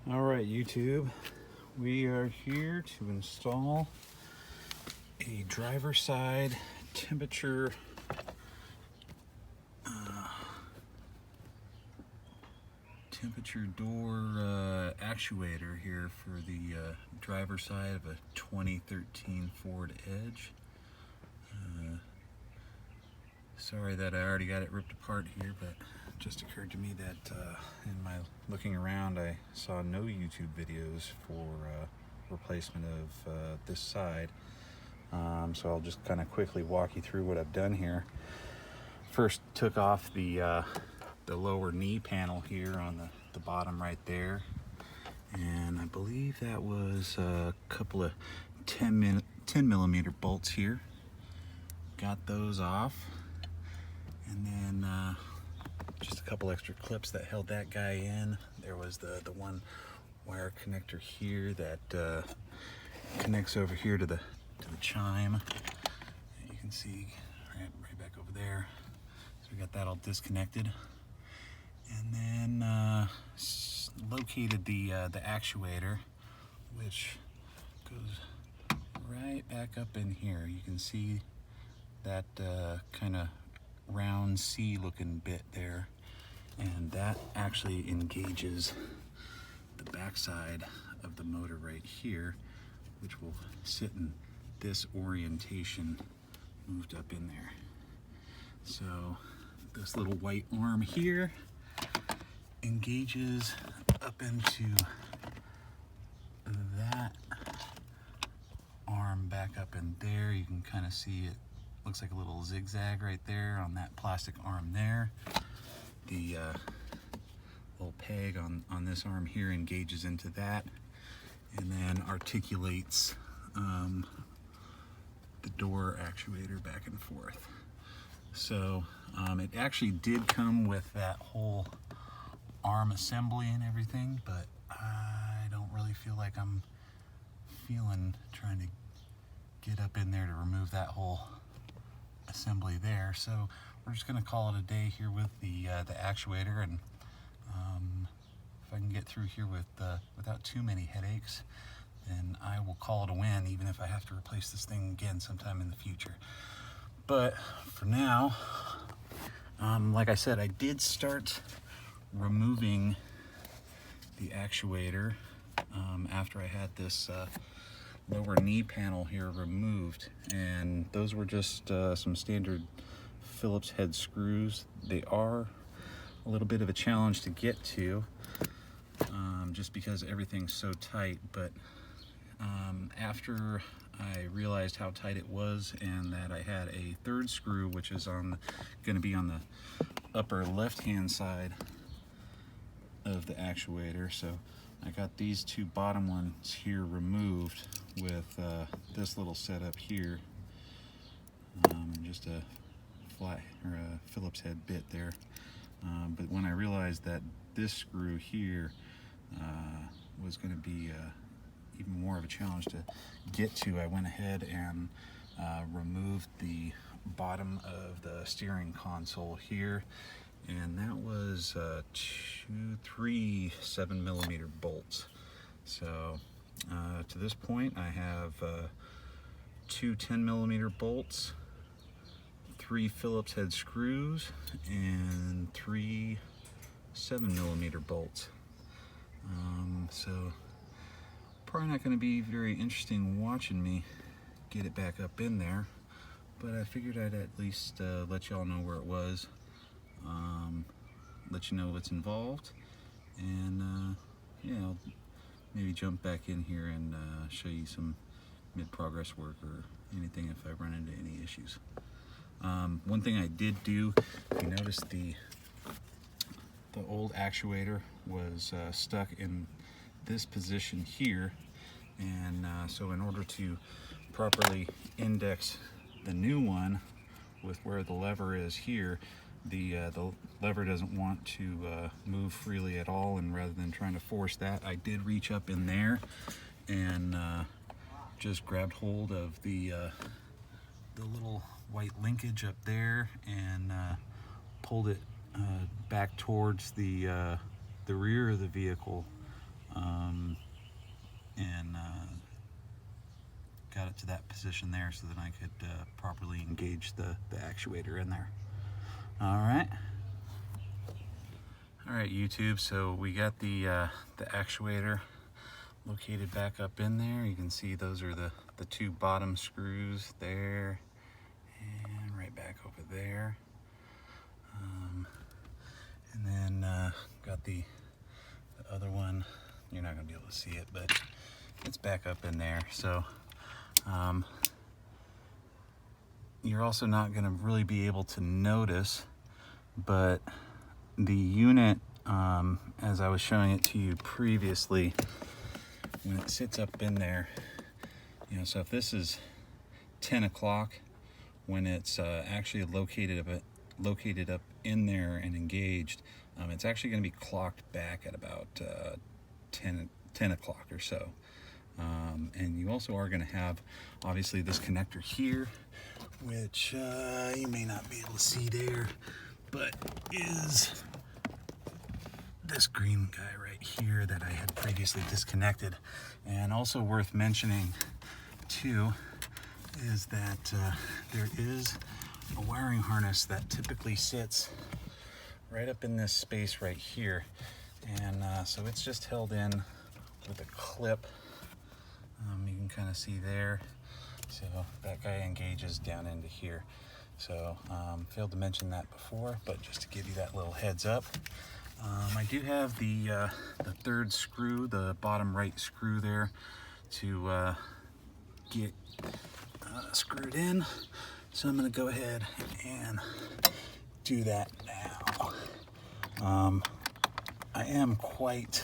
All right, YouTube, we are here to install a driver side temperature door actuator here for the driver side of a 2013 Ford Edge. Sorry that I already got it ripped apart here, but it just occurred to me that in my looking around I saw no YouTube videos for replacement of this side. So I'll just kind of quickly walk you through what I've done here. First, took off the lower knee panel here on the bottom right there, and I believe that was a couple of 10 millimeter bolts here. Got those off, and then just a couple extra clips that held that guy in. There was the one wire connector here that connects over here to the chime. You can see right back over there. So we got that all disconnected, and then located the actuator, which goes right back up in here. You can see that kind of round C looking bit there, and that actually engages the backside of the motor right here, which will sit in this orientation moved up in there. So this little white arm here engages up into that arm back up in there. You can kind of see it looks like a little zigzag right there on that plastic arm there. The little peg on this arm here engages into that, and then articulates the door actuator back and forth. So it actually did come with that whole arm assembly and everything, but I don't really feel like I'm trying to get up in there to remove that whole assembly there. So we're just going to call it a day here with the actuator, and if I can get through here without too many headaches, then I will call it a win, even if I have to replace this thing again sometime in the future. But for now, like I said, I did start removing the actuator after I had this lower knee panel here removed, and those were just some standard Phillips head screws. They are a little bit of a challenge to get to, just because everything's so tight, but after I realized how tight it was and that I had a third screw, which is going to be on the upper left hand side of the actuator, so I got these two bottom ones here removed with this little setup here, and just a flat or a Phillips head bit there. But when I realized that this screw here was going to be even more of a challenge to get to, I went ahead and removed the bottom of the steering console here, and that was 3 7 millimeter bolts. So to this point I have 2 10 millimeter bolts, 3 Phillips head screws, and 3 7 millimeter bolts. So probably not going to be very interesting watching me get it back up in there, but I figured I'd at least let y'all know where it was, let you know what's involved, and yeah, I'll maybe jump back in here and show you some mid-progress work or anything if I run into any issues. One thing I did do, you notice the old actuator was stuck in this position here, and so in order to properly index the new one with where the lever is here, the lever doesn't want to move freely at all, and rather than trying to force that, I did reach up in there and just grabbed hold of the little white linkage up there and pulled it back towards the rear of the vehicle, and got it to that position there so that I could properly engage the actuator in there. Alright YouTube, so we got the actuator located back up in there. You can see those are the two bottom screws there and right back over there. And then got the other one. You're not going to be able to see it, but it's back up in there. So you're also not going to really be able to notice, but the unit, as I was showing it to you previously, when it sits up in there, you know, so if this is 10 o'clock, when it's actually located up in there and engaged, it's actually going to be clocked back at about 10 o'clock or so. And you also are going to have, obviously, this connector here, which you may not be able to see there, but is this green guy right here that I had previously disconnected. And also worth mentioning too is that there is a wiring harness that typically sits right up in this space right here, and so it's just held in with a clip. You can kind of see there, so that guy engages down into here. So failed to mention that before, but just to give you that little heads up. I do have the third screw, the bottom right screw there, to get screwed in. So I'm going to go ahead and do that now. I am quite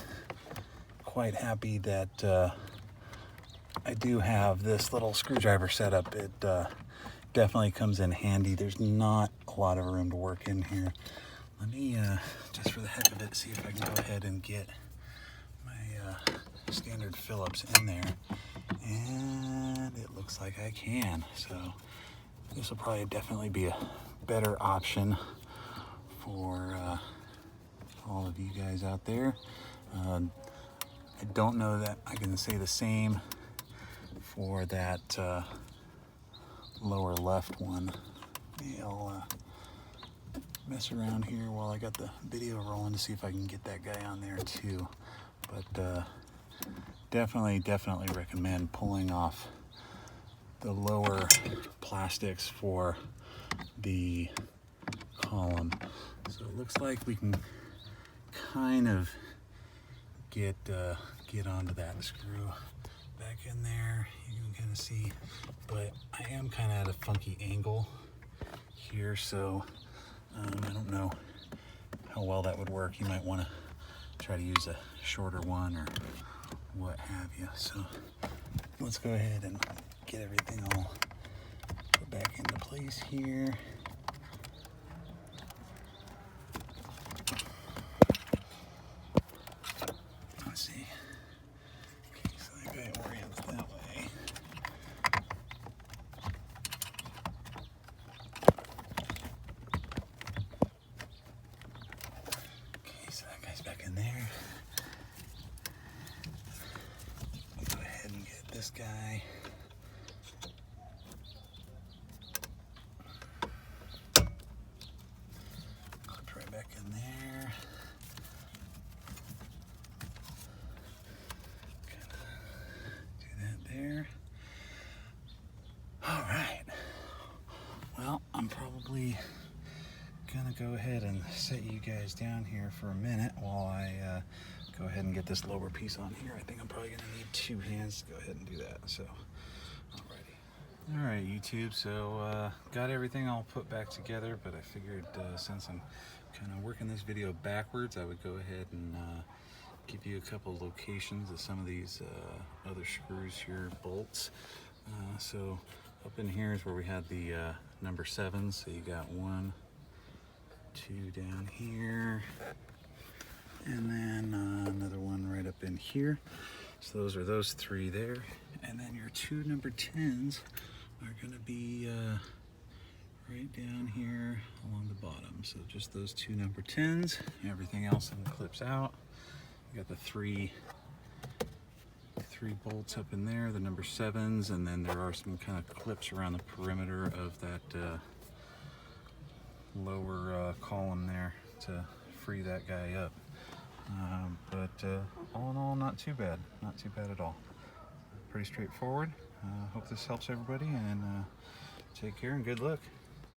happy that I do have this little screwdriver setup. It definitely comes in handy. There's not a lot of room to work in here. Let me, just for the heck of it, see if I can go ahead and get my standard Phillips in there. And it looks like I can. So this will probably definitely be a better option for all of you guys out there. I don't know that I can say the same for that lower left one. Maybe I'll mess around here while I got the video rolling to see if I can get that guy on there too. But definitely recommend pulling off the lower plastics for the column. So it looks like we can kind of get onto that screw back in there. You can kind of see, but I am kind of at a funky angle here, so I don't know how well that would work. You might want to try to use a shorter one or what have you. So let's go ahead and get everything all put back into place here. Let's see. Okay, so that guy orients that way. Okay, so that guy's back in there. Go ahead and get this guy. Clipped right back in there. Do that there. All right. Well, I'm probably gonna go ahead and set you guys down here for a minute while I go ahead and get this lower piece on here. I think I'm probably gonna need 2 hands to go ahead and do that. So, alrighty. All right, YouTube. So got everything all put back together, but I figured since I'm kind of working this video backwards, I would go ahead and give you a couple locations of some of these other screws here, bolts. So up in here is where we had the number 7. So you got 1, 2 down here, and then another one right up in here. So those are those 3 there, and then your 2 number 10s are going to be right down here along the bottom. So just those 2 number 10s. Everything else then clips out. You got the 3 3 bolts up in there, the number 7s, and then there are some kind of clips around the perimeter of that lower column there to free that guy up. But all in all, not too bad. Not too bad at all. Pretty straightforward. Hope this helps everybody, and take care and good luck.